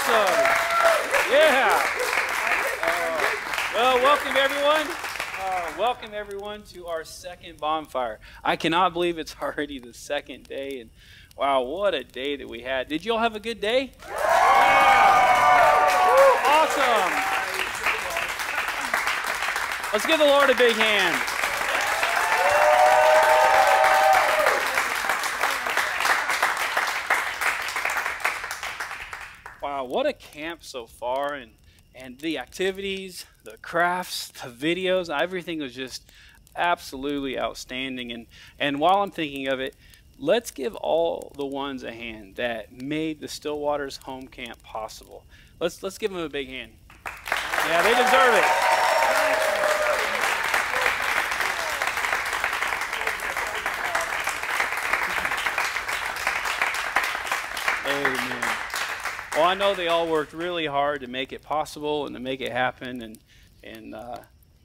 Awesome. Yeah. Well, welcome everyone. Welcome everyone to our second bonfire. I cannot believe it's already the second day, and wow, what a day that we had. Did you all have a good day? Yeah. Woo, awesome. Let's give the Lord a big hand. Wow, what a camp so far, and the activities, the crafts, the videos, everything was just absolutely outstanding. And while I'm thinking of it, let's give all the ones a hand that made the Stillwater's home camp possible. Let's give them a big hand. Yeah, they deserve it. Amen. Well, I know they all worked really hard to make it possible and to make it happen, and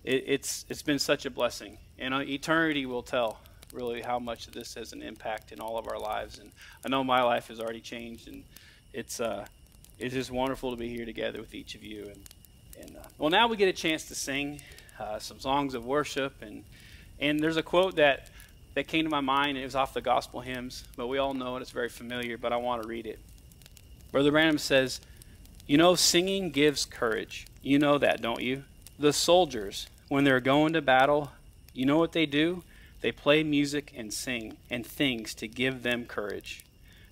it's been such a blessing. And eternity will tell really how much this has an impact in all of our lives. And I know my life has already changed, and it's just wonderful to be here together with each of you. And well, now we get a chance to sing some songs of worship, and there's a quote that came to my mind, and it was off the gospel hymns, but we all know it. It's very familiar, but I want to read it. Brother Branham says, "You know, singing gives courage. You know that, don't you? The soldiers, when they're going to battle, you know what they do? They play music and sing and things to give them courage.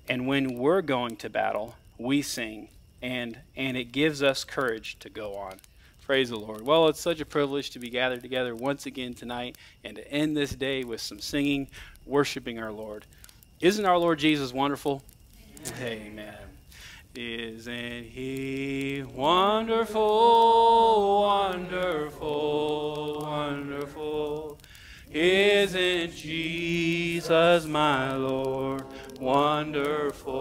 And when we're going to battle, we sing, and it gives us courage to go on." Praise the Lord. Well, it's such a privilege to be gathered together once again tonight and to end this day with some singing, worshiping our Lord. Isn't our Lord Jesus wonderful? Amen. Amen. Isn't he wonderful, wonderful, wonderful? Isn't Jesus my Lord wonderful?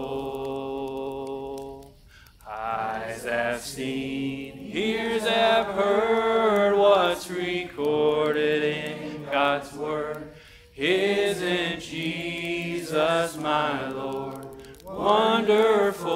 Eyes have seen, ears have heard what's recorded in God's word. Isn't Jesus my Lord wonderful?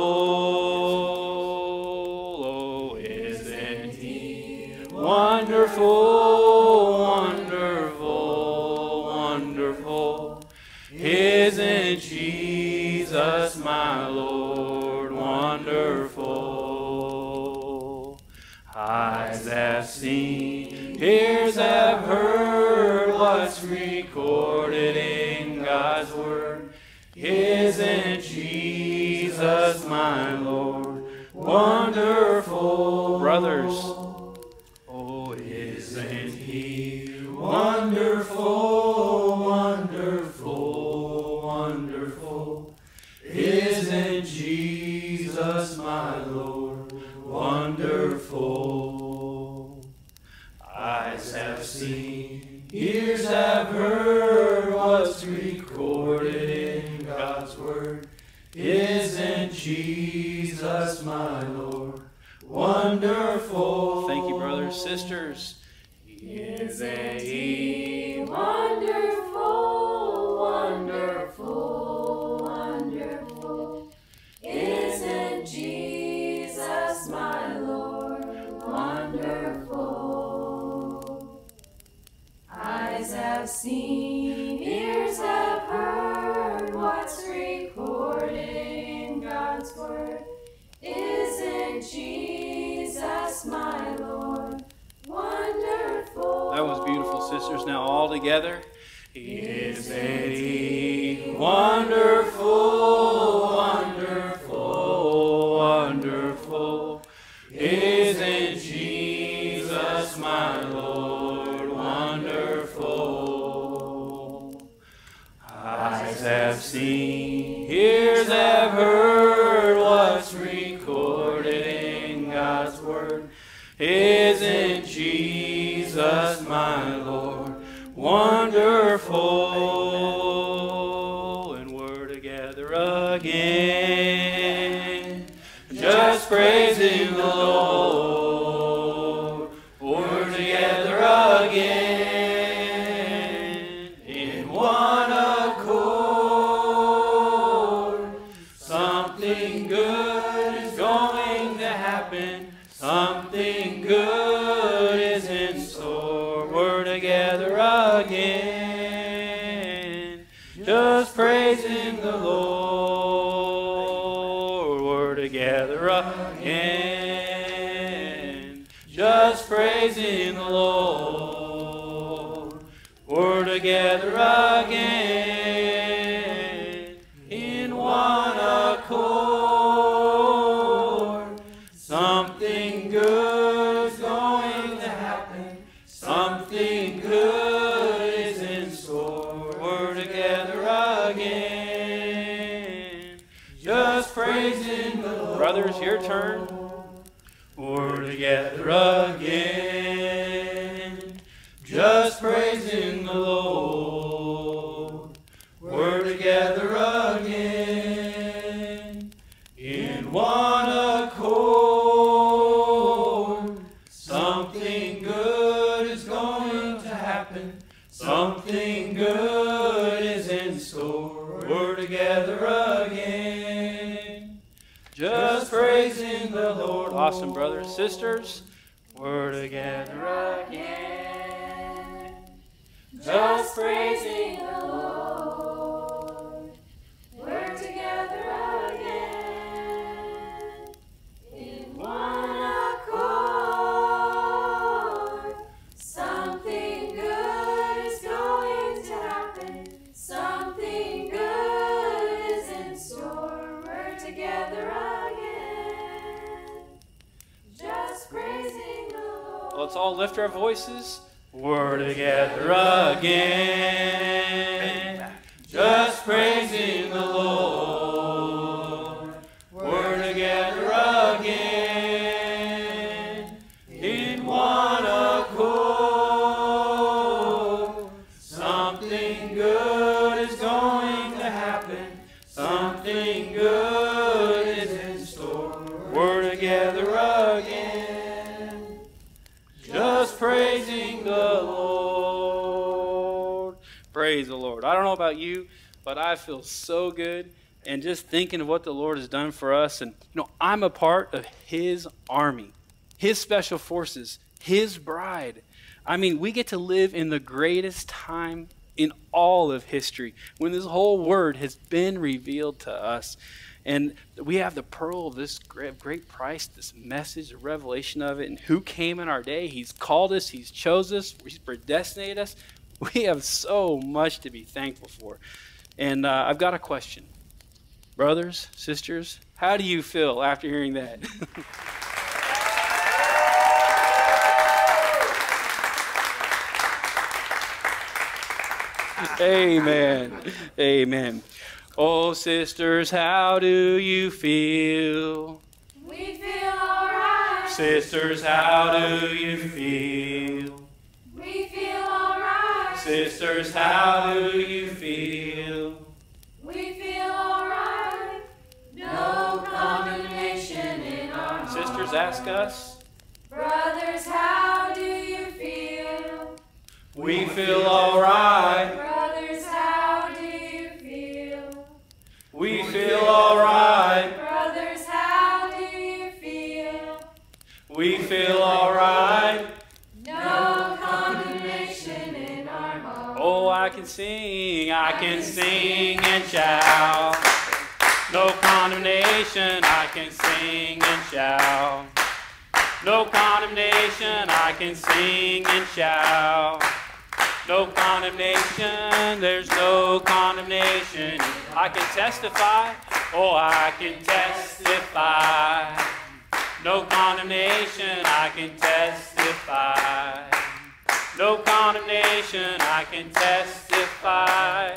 Oh, isn't he wonderful, wonderful, wonderful? Isn't Jesus my Lord wonderful? Eyes have seen, ears have heard what's recorded in God's word. Isn't Jesus my Lord wonderful? Brothers, oh, isn't he wonderful, wonderful, wonderful? Isn't Jesus my Lord wonderful? Eyes have seen, ears have heard what's recorded in God's word. Isn't Jesus my Lord wonderful? Thank you, brothers, sisters. Isn't he wonderful, wonderful, wonderful? Isn't Jesus my Lord wonderful? Eyes have seen, ears have heard what's recorded in God's word. Isn't Jesus my Lord wonderful? That was beautiful, sisters. Now all together. Isn't he wonderful, wonderful, wonderful? Isn't Jesus my Lord wonderful? Eyes have seen, ears have heard what's recorded in God's word. Isn't Jesus my Lord wonderful? And we're together again, just praising the Lord. We're together again in one accord. Something good is going down. happen. Something good is in store. We're together again, just praising the Lord. We're together again, just praising the Lord. We're together again in one accord. Something good is going to happen. Something good is in store. We're together again, just praising the Lord. Brothers, your turn. We're together again, just praising the Lord. We're together again in one accord. Something good is going to happen. Something good is in store. We're together again, just praising the Lord. Awesome, brothers, sisters. We're together again, just praising the Lord. We're together again in one accord. Something good is going to happen. Something good is in store. We're together again, just praising the Lord. Let's all lift our voices. We're together again, just praising the Lord. We're together again in one accord. Something good is going to happen. Something good is in store. We're together again, just praising the Lord. Praise the Lord. I don't know about you, but I feel so good. And just thinking of what the Lord has done for us. And, I'm a part of His army, His special forces, His bride. I mean, we get to live in the greatest time in all of history, when this whole word has been revealed to us. And we have the pearl of this great price, this message, the revelation of it, and who came in our day. He's called us, He's chose us, He's predestinated us. We have so much to be thankful for. And I've got a question. Brothers, sisters, how do you feel after hearing that? Amen. Amen. Oh, sisters, how do you feel? We feel all right. Sisters, how do you feel? We feel all right. Sisters, how do you feel? We feel all right. No condemnation in our hearts. Sisters, ask us. Brothers, how do you feel? We feel all right. Brothers, how do you feel? We feel all right. Brothers, how do you feel? We feel all right. No condemnation in our hearts. Oh, I can sing and shout. No condemnation, I can sing and shout. No condemnation, I can sing and shout. No condemnation, there's no condemnation. I can testify, oh, I can testify. No condemnation, I can testify. No condemnation, I can testify.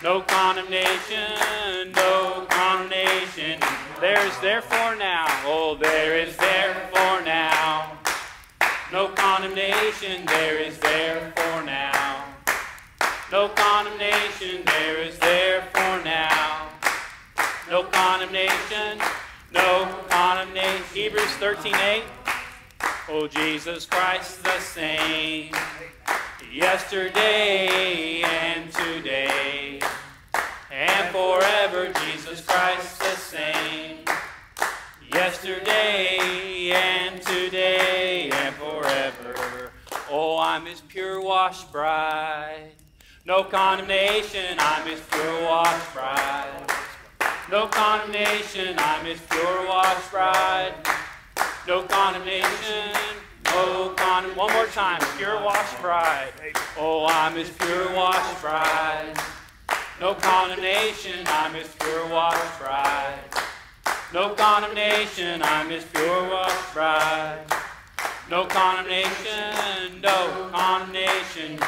No condemnation, no condemnation. There is therefore now, oh, there is therefore now. No condemnation, there is therefore now. No condemnation, there is therefore now. No condemnation, no condemnation. Hebrews 13:8. Oh, Jesus Christ the same, yesterday and today, and forever. Jesus Christ the same, yesterday I'm His pure washed bride. No condemnation, I'm His pure washed bride. No condemnation, I'm His pure washed bride. No condemnation, no condemnation. One more time, pure washed bride. Oh, I'm His pure washed bride. No condemnation, I'm His pure washed bride. No condemnation, I'm His pure washed bride. No condemnation, no condemnation.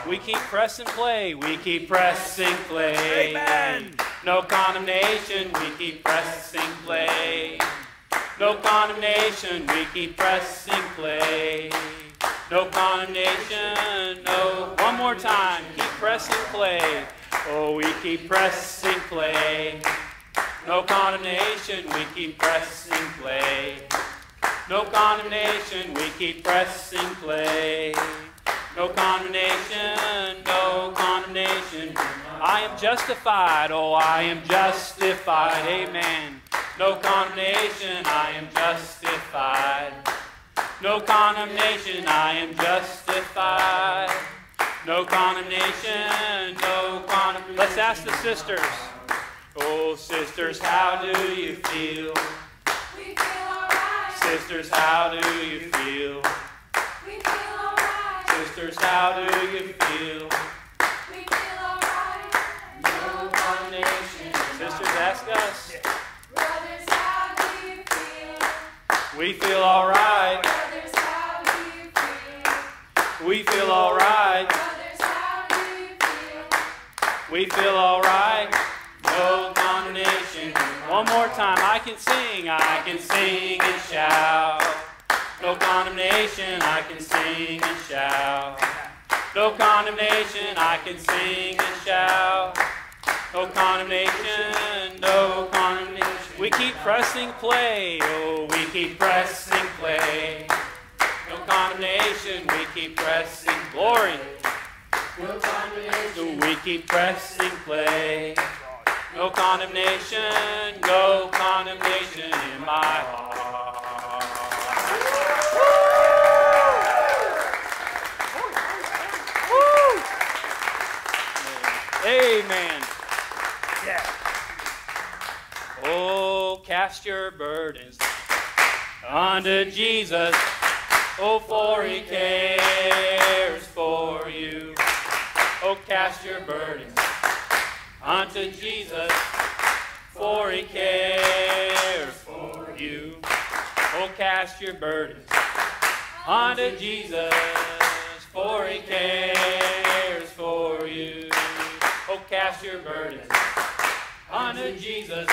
We keep pressing play, we keep pressing play. Amen. No condemnation, we keep pressing play. No condemnation, we keep pressing play. No condemnation, no. One more time, keep pressing play. Oh, we keep pressing play. No condemnation, we keep pressing play. No condemnation, we keep pressing play. No condemnation, no condemnation. I am justified, oh, I am justified, amen. No condemnation, I am justified. No condemnation, I am justified. No condemnation, no condemnation. Let's ask the sisters. Oh, sisters, how do you feel? We feel alright. Sisters, how do you feel? We feel alright. Sisters, how do you feel? We feel alright. No condemnation. Sisters, ask us. Brothers, how do you feel? We feel all right. Brothers, how do you feel? We feel all right. Brothers, how do you feel? We feel all right. No condemnation. One more time. I can sing and shout. No condemnation. I can sing and shout. No condemnation. I can sing and shout. No condemnation. No condemnation. We keep pressing play. Oh, we keep pressing play. No condemnation. We keep pressing glory. No condemnation. We keep pressing play. No condemnation, no condemnation in my heart. Woo! Amen. Yeah. Oh, cast your burdens unto Jesus. Oh, for He cares for you. Oh, cast your burdens unto Jesus, for He cares for you. Oh, cast your burdens unto Jesus, for He cares for you. Oh, cast your burdens unto Jesus,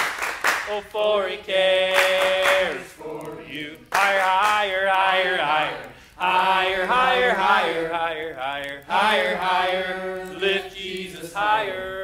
oh, for He cares for you. Higher, higher, higher, higher, higher, higher, higher, higher, higher, higher, lift Jesus higher.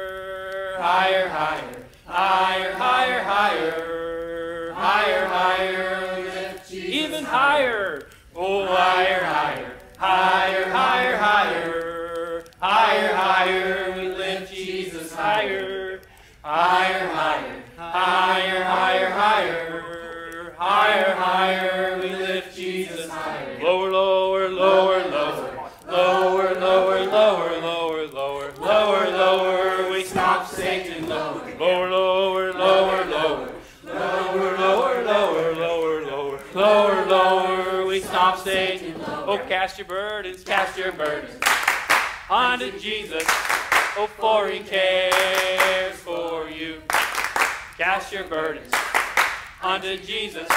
Higher, higher, higher, higher, higher, higher, higher, lift Jesus even higher. Oh, higher, higher, higher, higher, higher, higher, higher, we lift Jesus higher. Higher, higher, higher, higher, higher, higher, higher, we lift Jesus higher. Lower, lower, lower, lower, lower, lower, lower, lower, lower, lower, lower, we stomp Satan lower. Lower, lower, lower, lower, lower, lower, lower, lower, lower, lower, lower, we stomp Satan lower. Oh, cast your burdens unto Jesus. Oh, for He cares for you. Cast your burdens unto Jesus,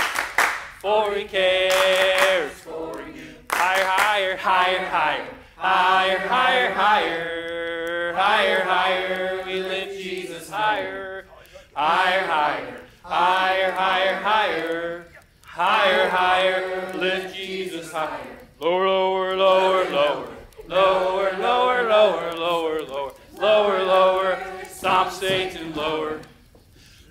for He cares for you. Higher, higher, higher, higher, higher, higher, higher, higher, higher, we lift Jesus higher. Higher, higher, higher, higher, higher, higher, higher, lift Jesus higher. Lower, lower, lower, lower, lower, lower, lower, lower, lower, lower, lower, stomp Satan lower.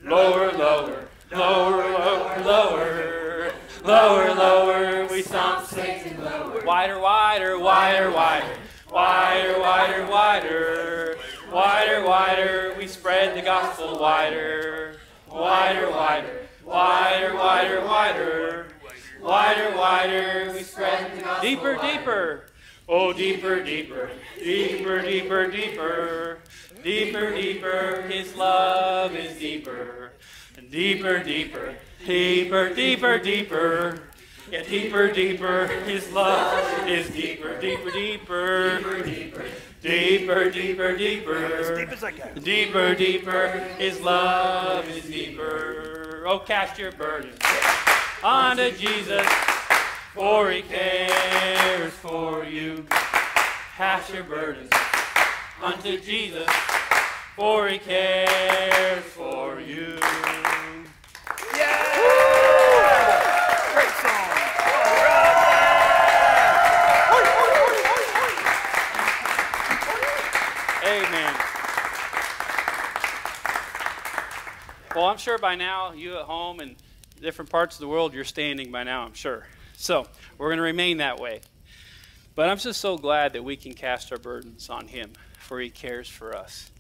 Lower, lower, lower, lower, lower, lower, lower, we stomp Satan lower. Wider, wider, wider, wider, wider, wider, wider, wider, wider, we spread the gospel wider. Wider, wider, wider, wider, wider, wider, wider, we spread the gospel. Deeper, deeper. Oh, deeper, deeper, deeper, deeper, deeper. Deeper, deeper, his love is deeper. Deeper, deeper, deeper, deeper, deeper. Yeah, deeper, deeper, his love is deeper, deeper, deeper. Deeper, deeper, deeper, deeper, deeper. As deep as I can. Deeper, deeper, his love is deeper. Oh, cast your burdens onto Jesus, for he cares for you. Cast your burdens unto Jesus, for he cares for you. Yeah! Great song. All right. Amen. Well, I'm sure by now, you at home and different parts of the world, you're standing by now, I'm sure. So, we're going to remain that way. But I'm just so glad that we can cast our burdens on him, for he cares for us.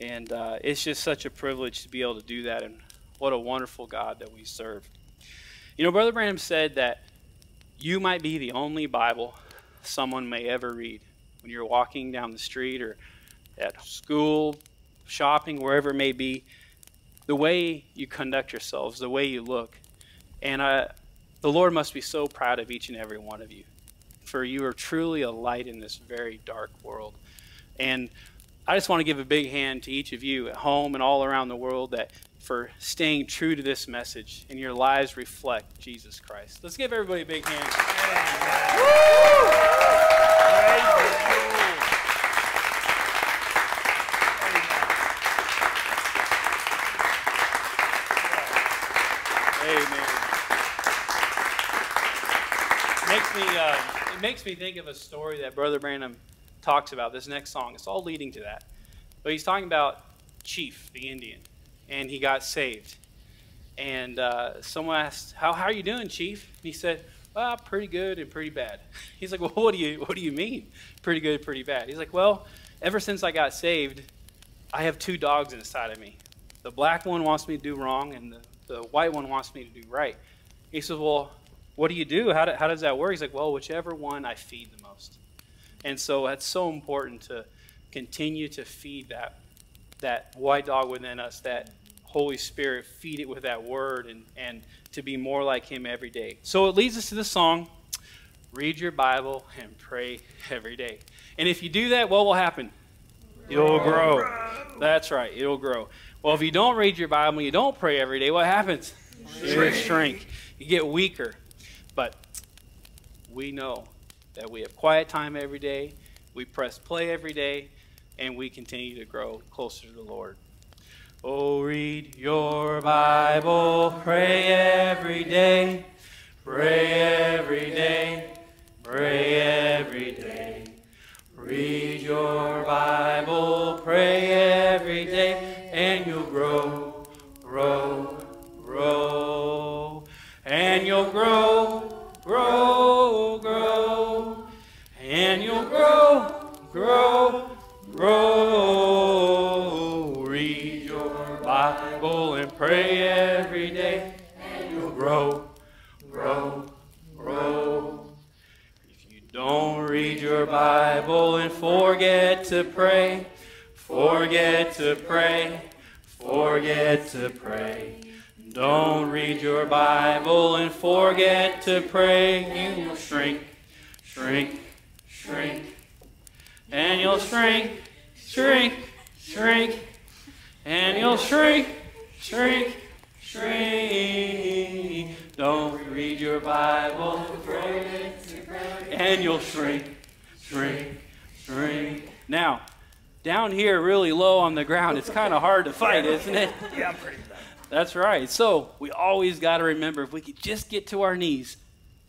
And it's just such a privilege to be able to do that, and what a wonderful God that we serve. You know, Brother Branham said that you might be the only Bible someone may ever read. When you're walking down the street or at school, shopping, wherever it may be, the way you conduct yourselves, the way you look. And the Lord must be so proud of each and every one of you, for you are truly a light in this very dark world. And I just want to give a big hand to each of you at home and all around the world that for staying true to this message, and your lives reflect Jesus Christ. Let's give everybody a big hand. Amen. It makes me think of a story that Brother Branham talks about. This next song, it's all leading to that. But he's talking about Chief, the Indian, and he got saved. And someone asked, "How are you doing, Chief?" And he said, "Well, pretty good and pretty bad." He's like, "Well, what do you mean, pretty good, pretty bad?" He's like, "Well, ever since I got saved, I have two dogs inside of me. The black one wants me to do wrong, and the white one wants me to do right." He says, "Well, what do you do? How does that work?" He's like, "Well, whichever one I feed the most." And so that's so important to continue to feed that white dog within us, that Holy Spirit, feed it with that word and to be more like him every day. So it leads us to the song, read your Bible and pray every day. And if you do that, what will happen? You'll grow. That's right, it'll grow. Well, if you don't read your Bible and you don't pray every day, what happens? You shrink. You get weaker. But we know that we have quiet time every day, we press play every day, and we continue to grow closer to the Lord. Oh, read your Bible, pray every day, pray every day, pray every day. Read your Bible, pray every day, and you'll grow, grow, grow. And you'll grow, grow, grow. And you'll grow, grow, grow. Read your Bible and pray every day, and you'll grow, grow, grow. If you don't read your Bible and forget to pray, forget to pray, forget to pray. Don't read your Bible and forget to pray, you will shrink, shrink, shrink. And you'll shrink, shrink, shrink. And you'll shrink, shrink, shrink. Don't read your Bible and forget to pray, and you'll shrink, shrink, shrink. Now, down here really low on the ground, it's kind of hard to fight, isn't it? Yeah, I'm pretty bad. That's right. So we always got to remember, if we could just get to our knees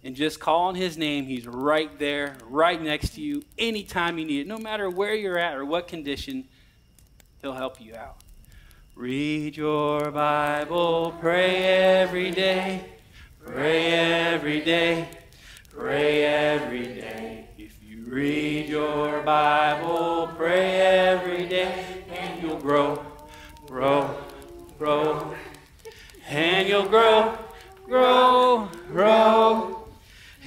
and just call on his name, he's right there, right next to you, anytime you need it. No matter where you're at or what condition, he'll help you out. Read your Bible, pray every day, pray every day, pray every day. If you read your Bible, pray every day, and you'll grow, grow, grow. And you'll grow, grow, grow.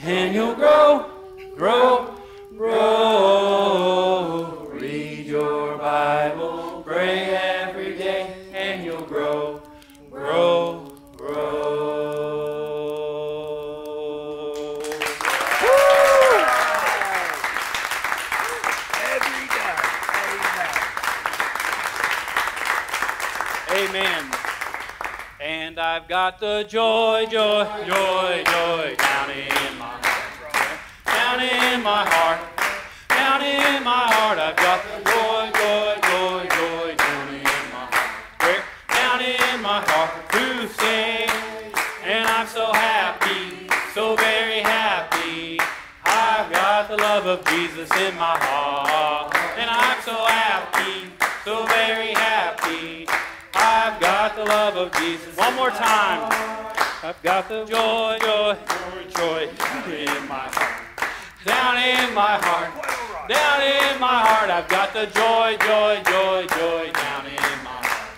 And you'll grow, grow, grow. I've got the joy, joy, joy, joy down in my heart. Down in my heart. Down in my heart. I've got the joy, joy, joy, joy down in my heart. Where? Down in my heart to stay. And I'm so happy, so very happy. I've got the love of Jesus in my heart. And I'm so happy, so very happy. I've got the love of Jesus. One more time. I've got the joy, joy, joy, joy in my heart. Down in my heart. Down in my heart. I've got the joy, joy, joy, joy down in my heart.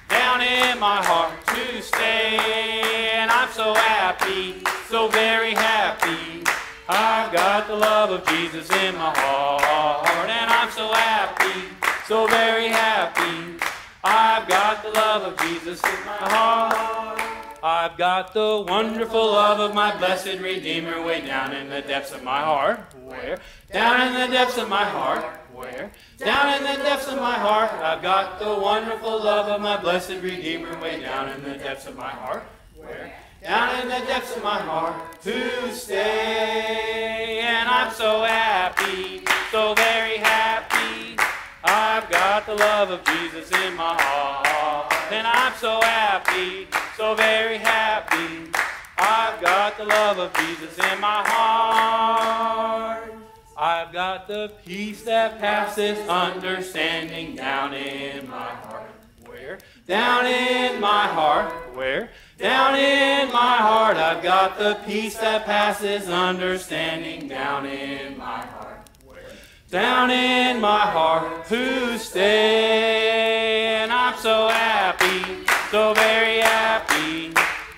Down in my heart to stay. And I'm so happy, so very happy. I've got the love of Jesus in my heart. And I'm so happy, so very happy. I've got the love of Jesus in my heart. I've got the wonderful love of my blessed Redeemer way down in the depths of my heart. Where? Down in the depths of my heart. Where? Down in the depths of my heart. I've got the wonderful love of my blessed Redeemer way down in the depths of my heart. Where? Down in the depths of my heart to stay. And I'm so happy, so very happy. I've got the love of Jesus in my heart. And I'm so happy, so very happy. I've got the love of Jesus in my heart. I've got the peace that passes understanding down in my heart. Where? Down in my heart. Where? Down in my heart. I've got the peace that passes understanding down in my heart. Down in my heart to stay. And I'm so happy, so very happy.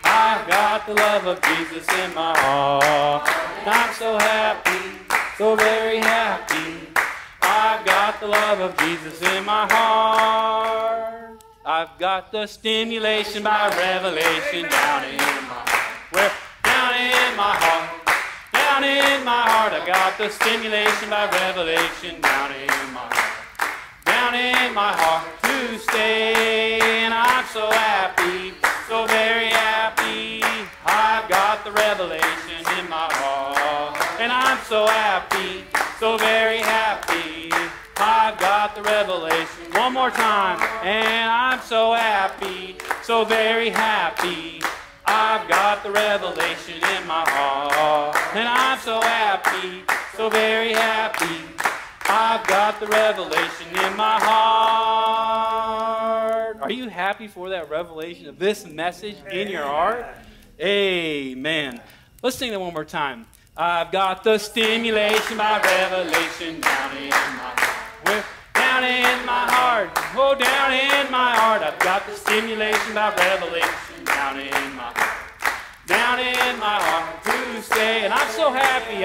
I've got the love of Jesus in my heart. I'm so happy, so very happy. I've got the love of Jesus in my heart. I've got the stimulation by revelation down in my heart. Where? Down in my heart. Down in my heart, I've got the stimulation by revelation down in my heart. Down in my heart to stay. And I'm so happy, so very happy. I've got the revelation in my heart. And I'm so happy, so very happy. I've got the revelation. One more time. And I'm so happy, so very happy. I've got the revelation in my heart. And I'm so happy, so very happy. I've got the revelation in my heart. Are you happy for that revelation of this message in your heart? Amen. Let's sing that one more time. I've got the stimulation by revelation down in my heart. Down in my heart. Oh, down in my heart. I've got the stimulation by revelation down in my heart. Down in my heart to stay. And I'm so happy,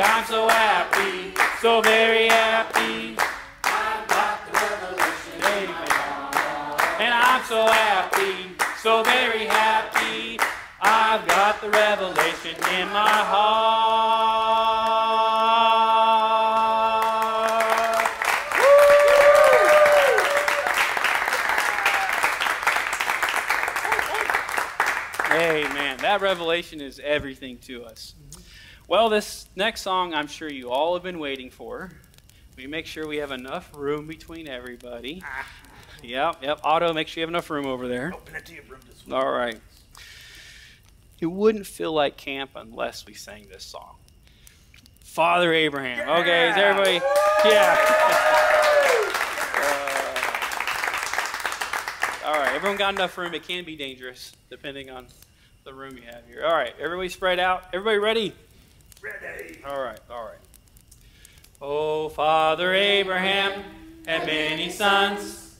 so very happy. I've got the revelation in my heart. And I'm so happy, so very happy. I've got the revelation in my heart. Amen. That revelation is everything to us. Well, this next song I'm sure you all have been waiting for. We make sure we have enough room between everybody. Yep. Otto, make sure you have enough room over there. Plenty of room this week. All right. It wouldn't feel like camp unless we sang this song. Father Abraham. Yeah. Okay, is everybody? Yeah. All right, everyone got enough room. It can be dangerous depending on the room you have here. All right, everybody spread out. Everybody ready? Ready. All right. Oh, Father Abraham had many sons,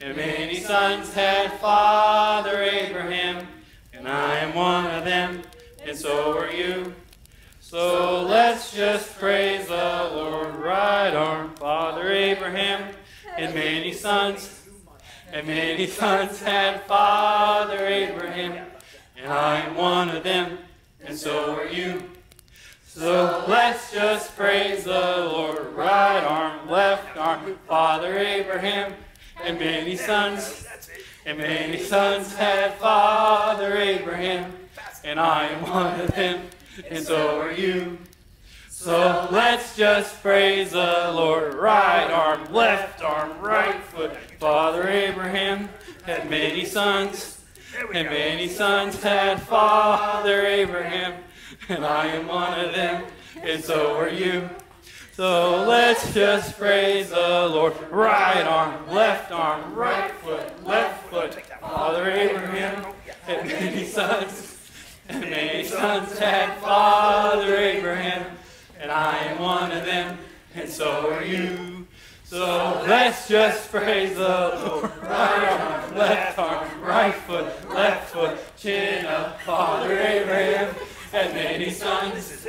and many sons had Father Abraham, and I am one of them, and so are you. So let's just praise the Lord. Right arm, Father Abraham, and many sons had Father Abraham, and I am one of them, and so are you. So let's just praise the Lord. Right arm, left arm, Father Abraham, and many sons And many sons had Father Abraham, and I am one of them, and so are you. So let's just praise the Lord. Right arm, left arm, right foot. Father Abraham had many sons, and many sons had Father Abraham, and I am one of them, and so are you. So let's just praise the Lord. Right arm, right foot, left foot. Father Abraham had many sons, and many sons had Father Abraham, and I am one of them, and so are you. So let's just praise the Lord. Right arm, right foot, left foot. Chin up, Father Abraham had many sons,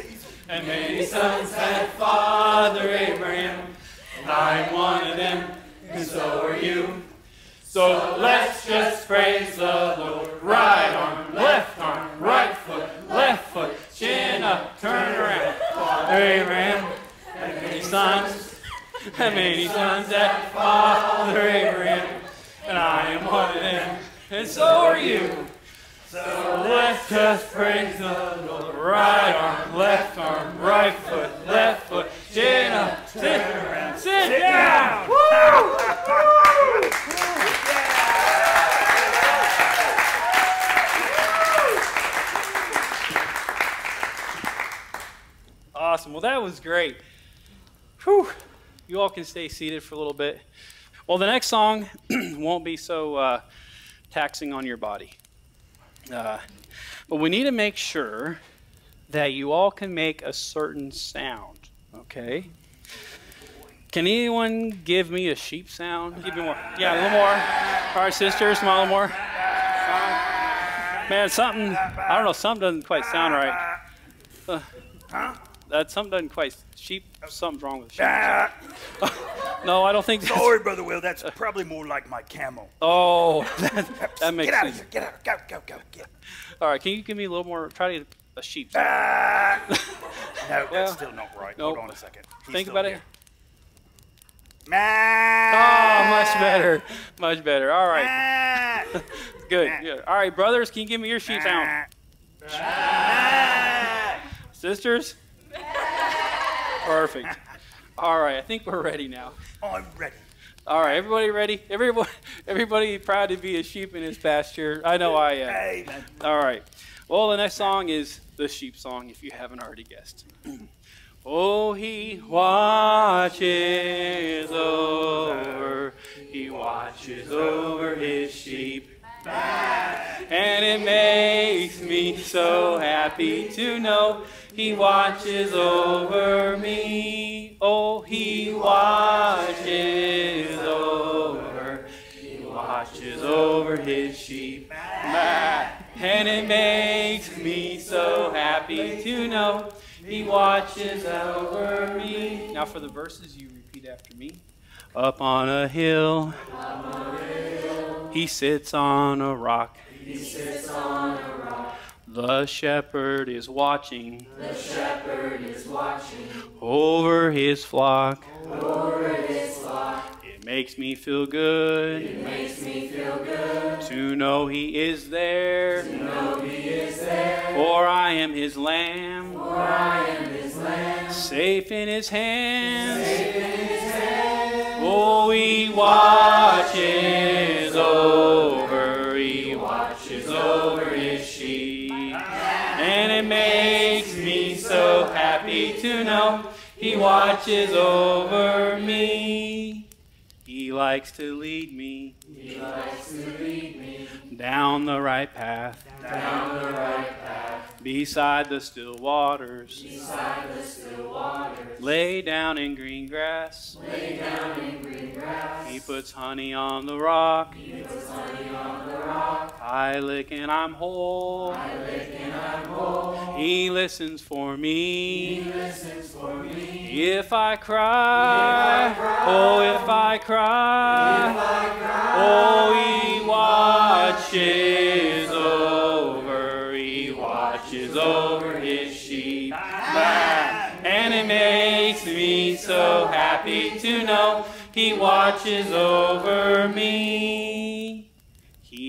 and many sons had Father Abraham, and I am one of them, and so are you. So let's just praise the Lord. Right arm, right foot, left foot. Chin up, turn around. Father Abraham had many sons, and many sons had Father Abraham, and I am one of them, and so are you. So let's just praise the Lord. Right arm, right foot, left foot. Chin up, sit around, sit down. Woo! Awesome. Well, that was great. Whew. You all can stay seated for a little bit. Well, the next song won't be so taxing on your body. But we need to make sure that you all can make a certain sound, okay? Can anyone give me a sheep sound? Give me more. Yeah, a little more. All right, sisters, a little more. Man, something, I don't know, something doesn't quite sound right. That something doesn't quite, something's wrong with sheep. No, I don't think that's... Sorry, Brother Will, that's probably more like my camel. Oh, that makes Get out sense. of here, get out, go, get. All right, can you give me a little more, try to get a sheep sound? No, Well, that's still not right. nope. Hold on a second. Think about it. Oh, much better. Much better. All right. Good. Good. All right, brothers, can you give me your sheep sound? Sisters? Perfect. All right, I think we're ready now. I'm ready. All right, everybody ready? Everybody proud to be a sheep in his pasture? I know I am. Amen. All right. Well, the next song is the sheep song, if you haven't already guessed. Oh, he watches over his sheep. And it makes me so happy to know he watches over me. Oh, he watches over his sheep. And it makes me so happy to know he watches over me. Now for the verses, you repeat after me. Up on a hill, he sits on a rock. The shepherd is watching. Over his flock. It makes me feel good. To know he is there. For I am his lamb. Safe in his hands. Oh, he watches over his sheep. And it makes me so happy to know he watches over me. He likes to lead me down the right path. Beside the still waters. Lay down in green grass. He puts honey on the rock. I lick and I'm whole. He listens for me. If I cry, oh, if I cry, oh, he watches over his sheep. And it makes me so happy to know he watches over me.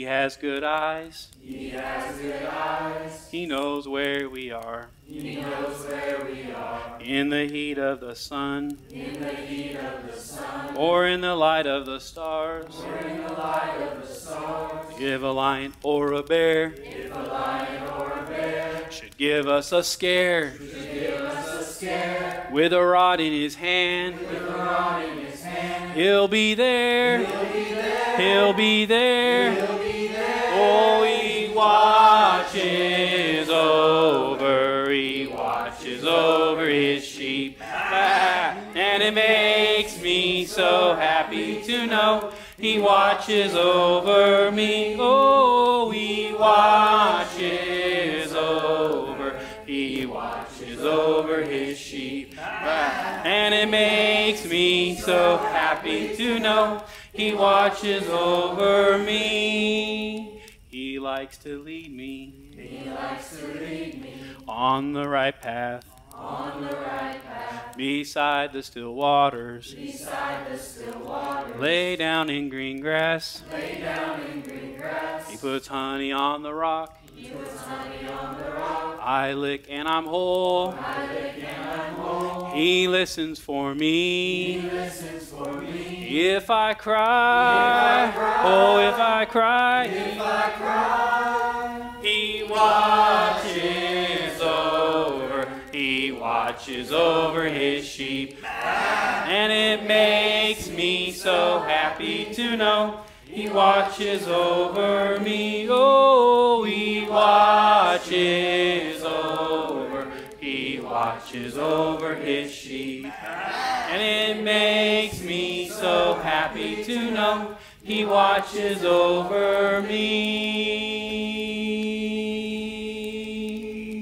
has good eyes. He has good eyes. He knows where we are. He knows where we are. In the heat of the sun. In the heat of the sun. Or in the light of the stars. Or in the light of the stars. If a lion or a bear. If a lion or a bear Should give us a scare. should give us a scare. With a rod in his hand. With a rod in his hand. He'll be there. He'll be there. He'll be there. He'll be there. Oh, he watches over. He watches over his sheep. And it makes me so happy to know he watches over me. Oh, he watches over. He watches over his sheep. And it makes me so happy to know he watches over me. He likes to lead me. He likes to lead me On the right path. on the right path. Beside the still waters. Beside the still waters. Lay down in green grass. Lay down in green grass. He puts honey on the rock. He puts honey on the rock. I lick and I'm whole. I lick and I'm whole. He listens for He me. listens for me. If I cry, oh, if I cry, If I cry, he watches over. He watches over his sheep. And it makes me so happy to know he watches over me. Oh, he watches over. He watches over his sheep. And it makes me so happy to know he watches over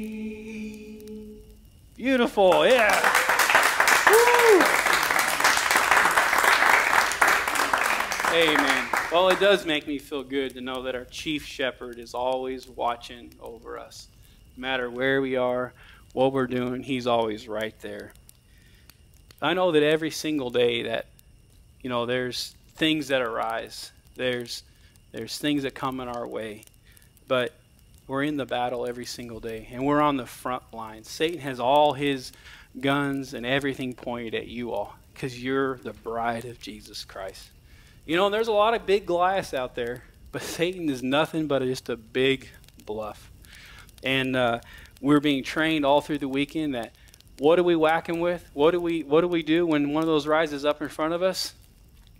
me. Beautiful, yeah. Woo. Amen. Well, it does make me feel good to know that our chief shepherd is always watching over us. No matter where we are, what we're doing, he's always right there. I know that every single day that, there's things that arise. There's things that come in our way. But we're in the battle every single day, and we're on the front lines. Satan has all his guns and everything pointed at you all because you're the bride of Jesus Christ. There's a lot of big Goliaths out there, but Satan is nothing but just a big bluff. And we're being trained all through the weekend that what do we whack him with? What do we do when one of those rises up in front of us?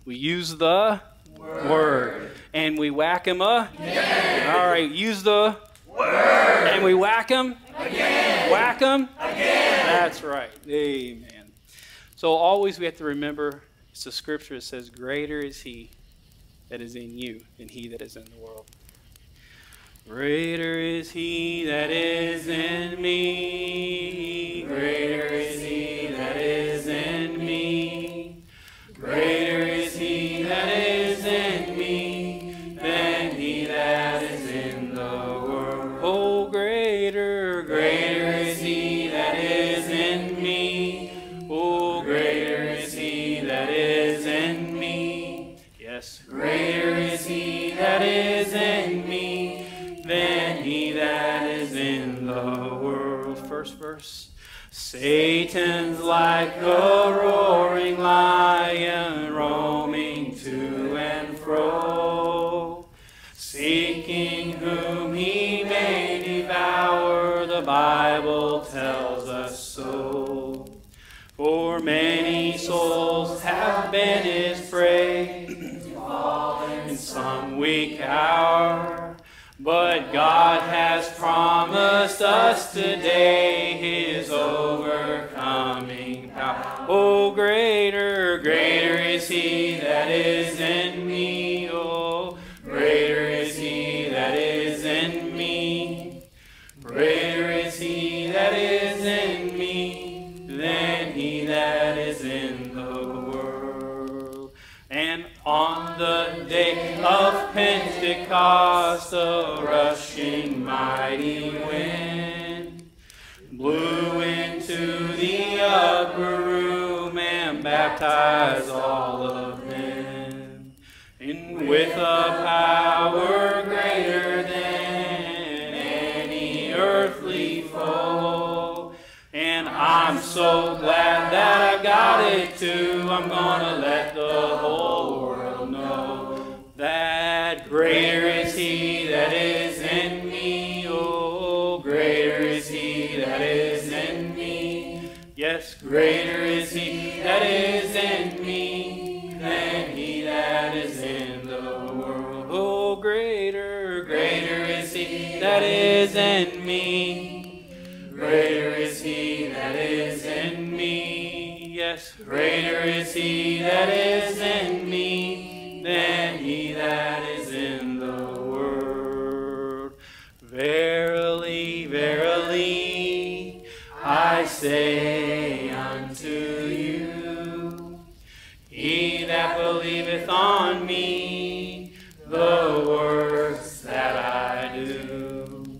We use the word. And we whack him again. All right, use the word. And we whack him again. Whack him again. That's right. Amen. So always we have to remember, it's the scripture that says, greater is he that is in you than he that is in the world. Greater is he that is in me. Greater is he that is in me. Greater is he that is in me than he that is in the world. Oh, greater is he that is in me. Oh, greater is he that is in me. Yes, greater is he that is in me than he that is in the world. First verse. Satan's like a roaring lion roaming to and fro, seeking whom he may devour. The Bible tells us so. For many souls have been his prey, to fall in some weak hour. But God has promised us today his overcoming power. Oh, greater is he that is in me. Oh, greater is he that is in me. Greater is he that is in me than he that is in the world. And on the day of Pentecost, a rushing mighty wind blew into the upper room and baptized all of men. And with a power great I'm so glad that I got it too. I'm gonna let the whole world know that greater is He that is in me. Oh, greater is He that is in me. Yes, greater is He that is in me than he that is in the world. Oh, greater, greater is He that is in me. Greater is He that is in me. Yes, greater is He that is in me than he that is in the world. Verily, verily, I say unto you, he that believeth on me, the works that I do,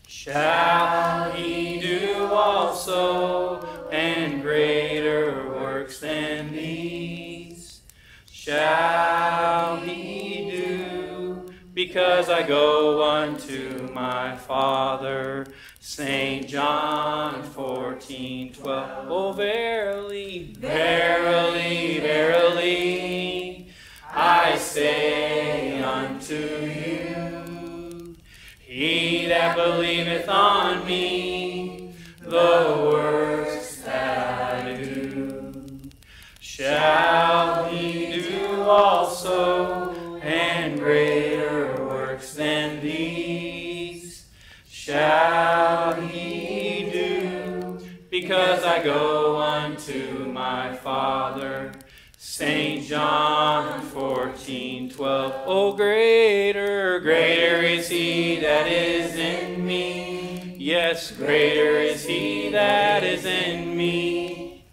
shall he do also, and greater works than these shall he do, because I go unto my Father. St. John 14:12. Oh, verily, verily, verily, I say unto you, he that believeth on me, the works that I do, shall he do also, and greater works than these shall he do, because I go unto my Father. St. John 14:12. Oh, greater, greater is He that is in me. Yes, greater is He that is in me.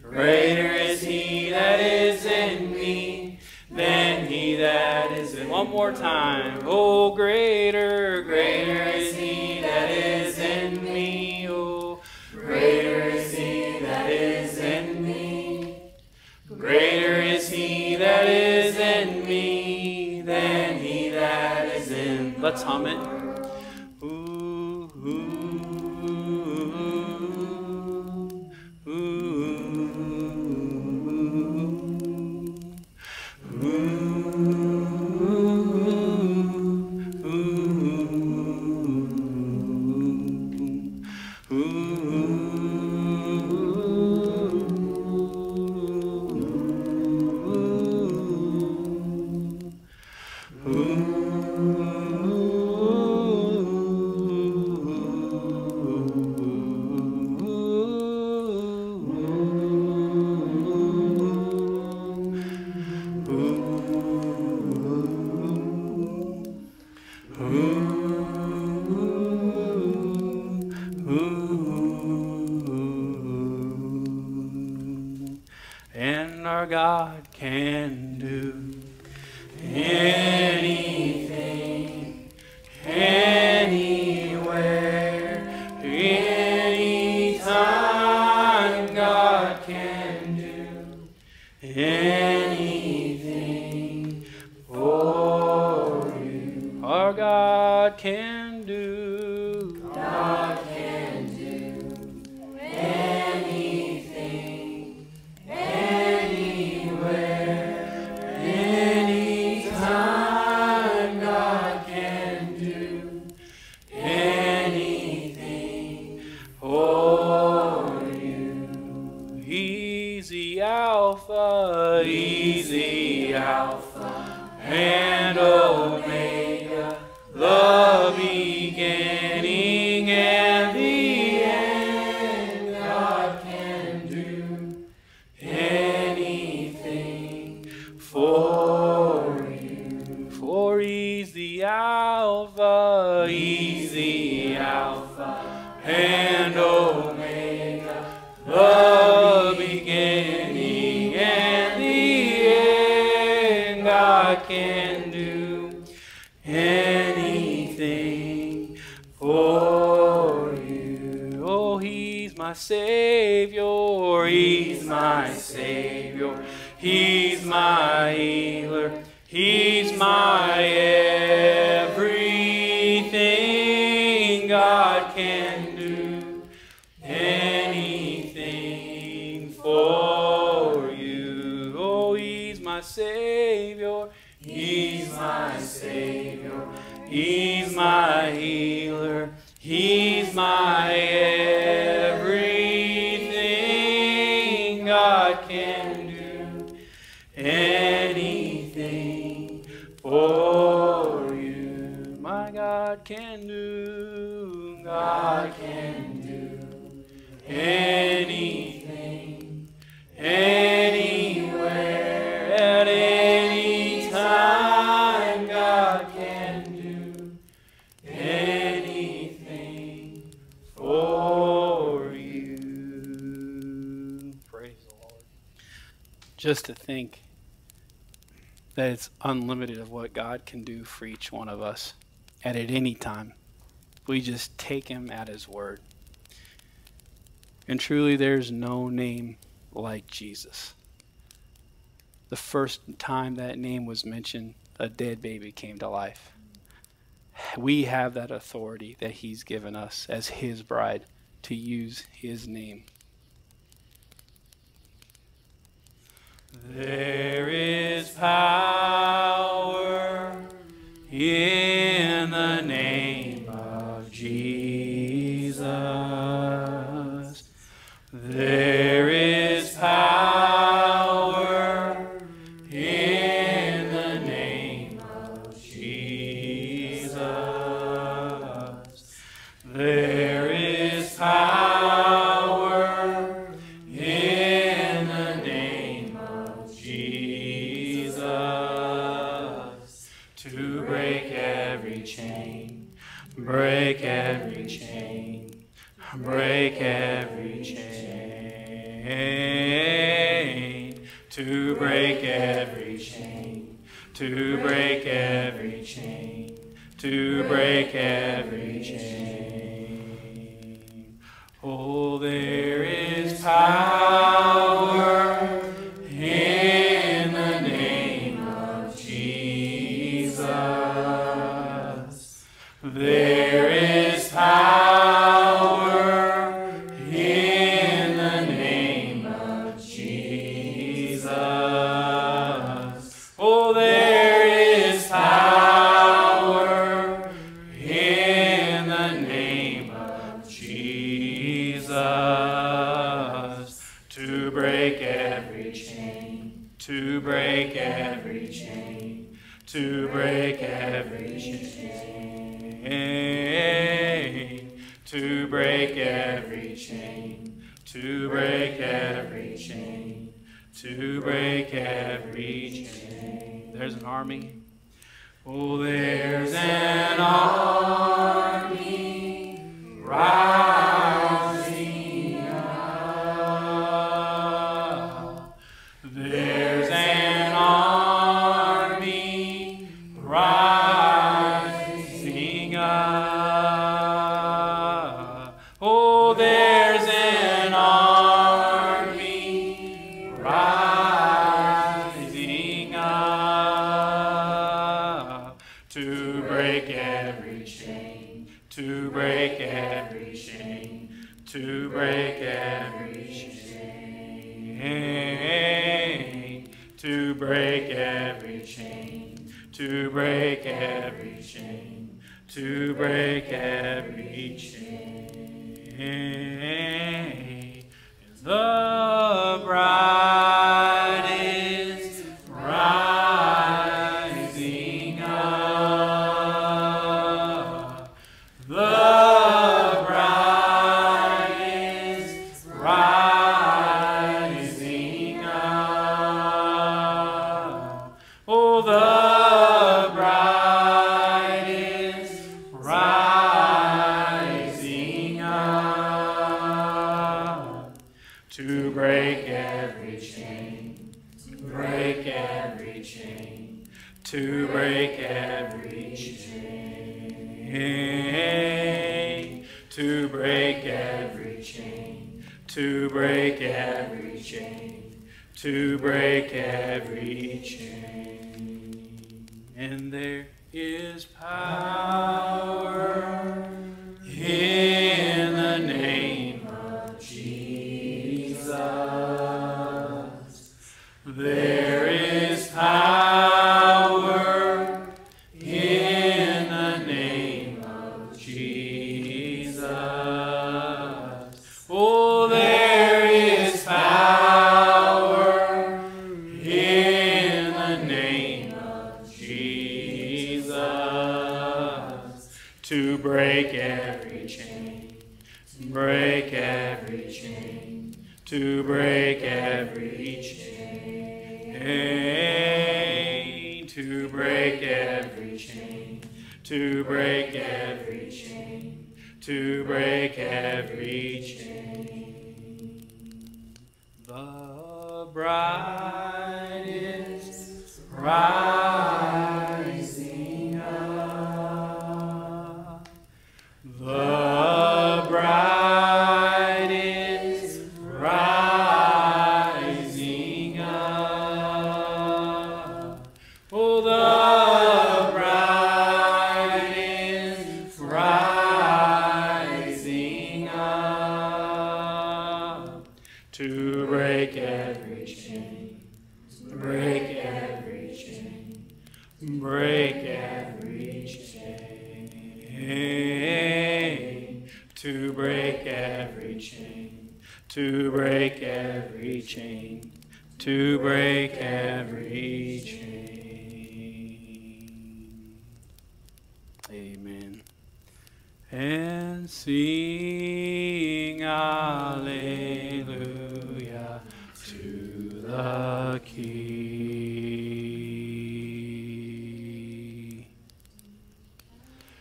Greater is He that is in me than he that is in. One more time. Oh, greater, greater is He that is in me. Oh, greater is He that is in me. Greater is He that is in me than he that is in. Let's hum it. Ooh, ooh, ooh, ooh. And our God can do anything, anywhere, anytime. God can do anything for you. Our God can do. God can do anything, anywhere, anytime. God can do anything for you. He's the Alpha, He's the Alpha and Omega, the beginning and the end. God can do anything for you. For He's the Alpha, He's the Alpha and Omega, the beginning and the end. God can do anything for you. Oh, He's my Savior, He's my Savior, He's my healer, He's my everything. God can do anything God can do anything for you. My God can do, God can do anything, anywhere, at any time. God can do anything for you. Praise the Lord. Just to think that it's unlimited of what God can do for each one of us at any time. We just take him at his word. And truly there's no name like Jesus. The first time that name was mentioned, a dead baby came to life. We have that authority that he's given us as his bride to use his name. There is power in the name of Jesus. There is power in the name of Jesus. There is power in the name of Jesus to break every chain, break every chain, break every chain, to break every chain, to break every chain, to break every chain. Oh, there is power in the name of Jesus. There is power in the name of Jesus. Oh, there is power in the name of Jesus to break every chain, to break every chain, to break every chain, to break every chain, to break every chain, to break every chain. There's an army. Oh, there's an army rising up. There's an army rising up. Oh, there's an army rising up to break every chain, to break every chain, to break every chain, to break every chain, to break every chain, to break every chain. The bride is rising up. The bride is rising up. Oh, the bride is rising up to break every chain, to break every chain, to break every chain, to break every chain, to break every chain, to break every chain. And there is power in the name of Jesus. There is power in the name of Jesus. Oh, there is power break every chain, to break every chain, to break every chain, to break every chain, to break every chain. The bride is rising up. The bride is rising up. Oh, the bride is rising up to break every chain, break every chain, break every chain, to break every chain, to break every chain, to break every chain. Amen. And sing Alleluia to the King.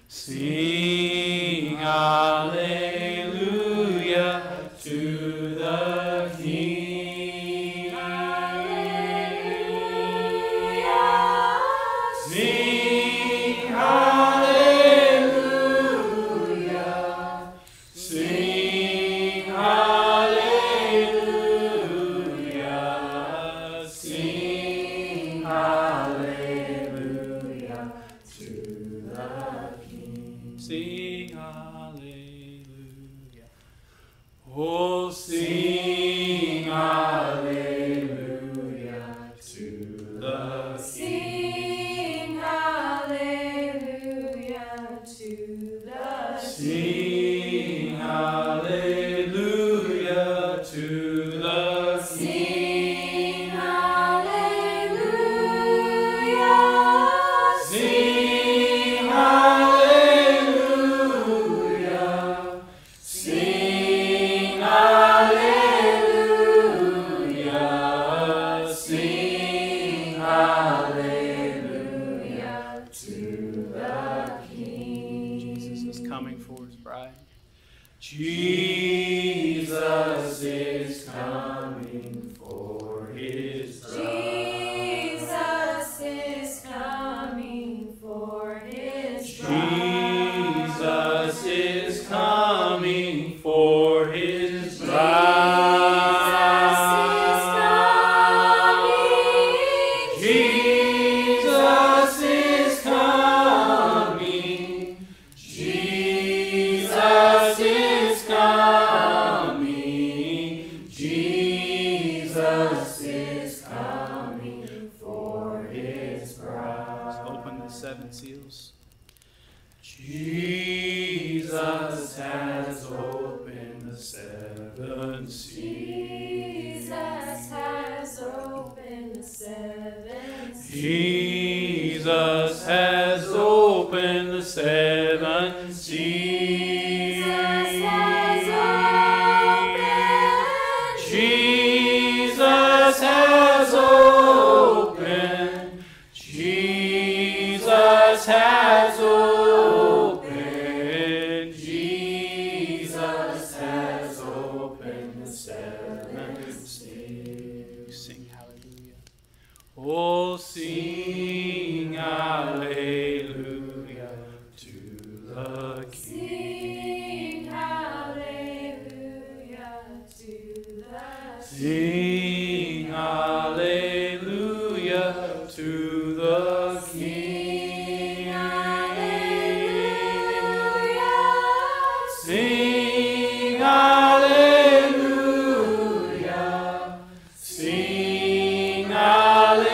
Sing Alleluia to the King. Sing Alleluia. Sing Alleluia. Sing Alleluia to the King. Sing Alleluia. Oh, sing Alleluia to the Sing hallelujah to the Sing Alleluia to the Sing hallelujah. Sing Alleluia. Sing Alleluia. Sing Alleluia to the King. Jesus is coming for his bride. Jesus is coming for his bride. Jesus is coming for his Jesus is coming for his bride. Jesus is coming. Jesus is coming. Jesus is coming for his bride. Let's open the seven seals. Jesus has opened the seven seals. Jesus has opened the seven seals. Jesus has opened the seven seals. Jesus has opened. Jesus has opened. Jesus has opened the seven seals. Sing hallelujah. Oh, sing hallelujah to the King. Sing hallelujah to the Sing hallelujah to the King. Sing hallelujah. Sing hallelujah.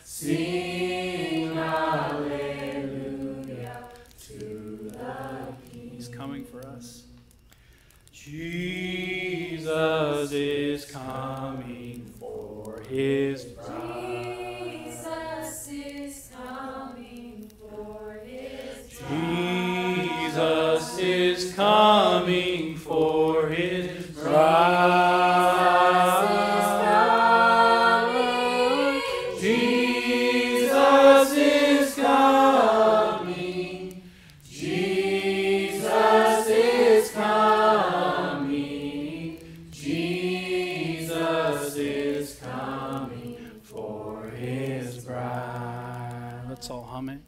Sing hallelujah to the King. He's coming for us. Jesus is coming for his bride. Jesus is coming for his Jesus is is coming for his bride. Jesus is coming. Jesus is coming. Jesus is coming for his bride. Let's all hum it.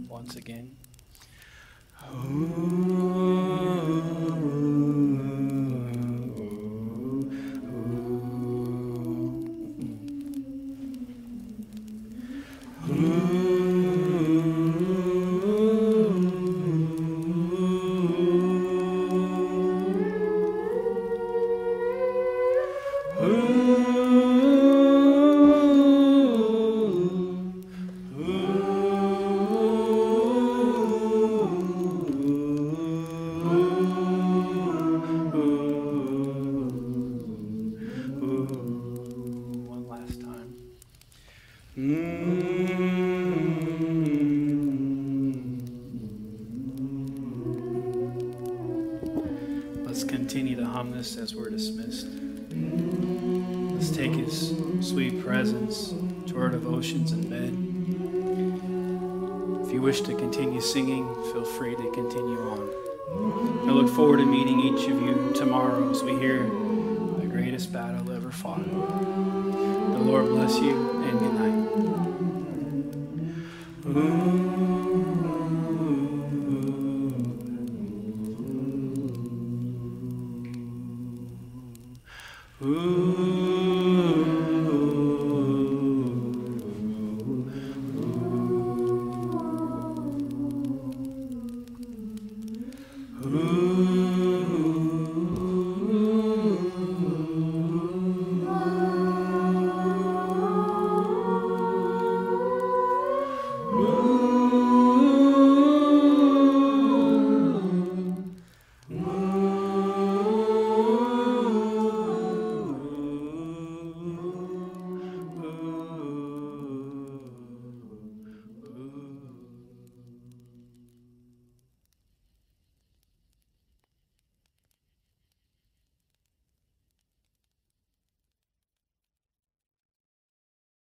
Once again. One last time. Let's continue to hum this as we're dismissed. Let's take his sweet presence to our devotions in bed. If you wish to continue singing, feel free to continue on. I look forward to meeting each of you tomorrow as we hear the greatest battle ever fought. The Lord bless you and good night.